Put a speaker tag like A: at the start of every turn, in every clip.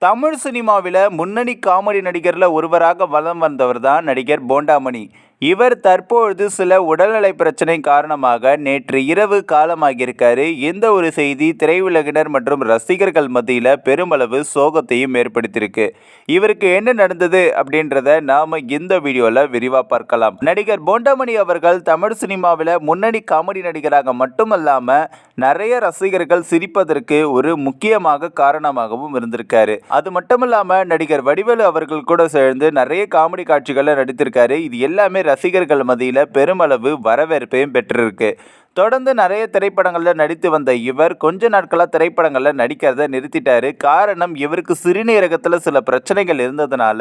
A: தமிழ் சினிமாவில் முன்னணி காமெடி நடிகரில் ஒருவராக வலம் வந்தவர் தான் நடிகர் போண்டாமணி. இவர் தற்பொழுது சில உடல்நலை பிரச்சனை காரணமாக நேற்று இரவு காலமாகியிருக்காரு. இந்த ஒரு செய்தி திரையுலகினர் மற்றும் ரசிகர்கள் மத்தியில் பெருமளவு சோகத்தையும் ஏற்படுத்தியிருக்கு. இவருக்கு என்ன நடந்தது அப்படின்றத நாம இந்த வீடியோவில் விரிவாக பார்க்கலாம். நடிகர் போண்டாமணி அவர்கள் தமிழ் சினிமாவில் முன்னணி காமெடி நடிகராக மட்டுமல்லாமல் நிறைய ரசிகர்கள் சிரிப்பதற்கு ஒரு முக்கியமாக காரணமாகவும் இருந்திருக்காரு. அது மட்டும் இல்லாமல் நடிகர் வடிவேலு அவர்கள் கூட சேர்ந்து நிறைய காமெடி காட்சிகளை நடித்திருக்காரு. இது எல்லாமே ரசிகர்கள் மத்தியில் பெருமளவு வரவேற்பையும் பெற்றிருக்கு. தொடர்ந்து நிறைய திரைப்படங்களில் நடித்து வந்த இவர் கொஞ்ச நாட்களாக திரைப்படங்களில் நடிக்கிறத நிறுத்திட்டாரு. காரணம், இவருக்கு சிறுநீரகத்தில் சில பிரச்சனைகள் இருந்ததுனால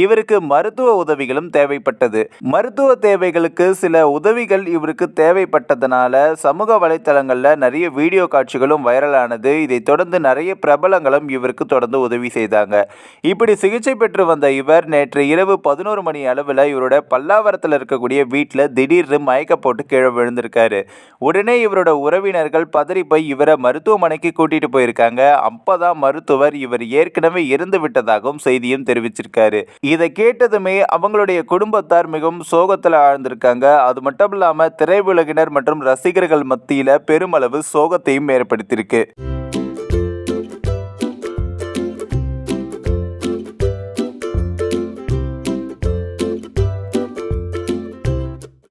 A: இவருக்கு மருத்துவ உதவிகளும் தேவைப்பட்டது. மருத்துவ தேவைகளுக்கு சில உதவிகள் இவருக்கு தேவைப்பட்டதுனால சமூக வலைத்தளங்களில் நிறைய வீடியோ காட்சிகளும் வைரலானது. இதை தொடர்ந்து நிறைய பிரபலங்களும் இவருக்கு தொடர்ந்து உதவி செய்தாங்க. இப்படி சிகிச்சை பெற்று வந்த இவர் நேற்று இரவு 11 மணி அளவில் இவரோட பல்லாவரத்தில் இருக்கக்கூடிய வீட்டில் திடீர்னு மயக்க போட்டு கீழே விழுந்திருக்காரு. உடனே இவரோட உறவினர்கள் பதறி போய் இவரை மருத்துவமனைக்கு கூட்டிட்டு போயிருக்காங்க. அப்பதான் மருத்துவர் இவர் ஏற்கனவே இறந்து விட்டதாகவும் செய்தியும் தெரிவிச்சிருக்காரு. இதை கேட்டதுமே அவங்களுடைய குடும்பத்தார் மிகவும் சோகத்தில் ஆழ்ந்திருக்காங்க. அது மட்டும் இல்லாம திரையுலகினர் மற்றும் ரசிகர்கள் மத்தியில பெருமளவு சோகத்தையும் ஏற்படுத்தியிருக்கு.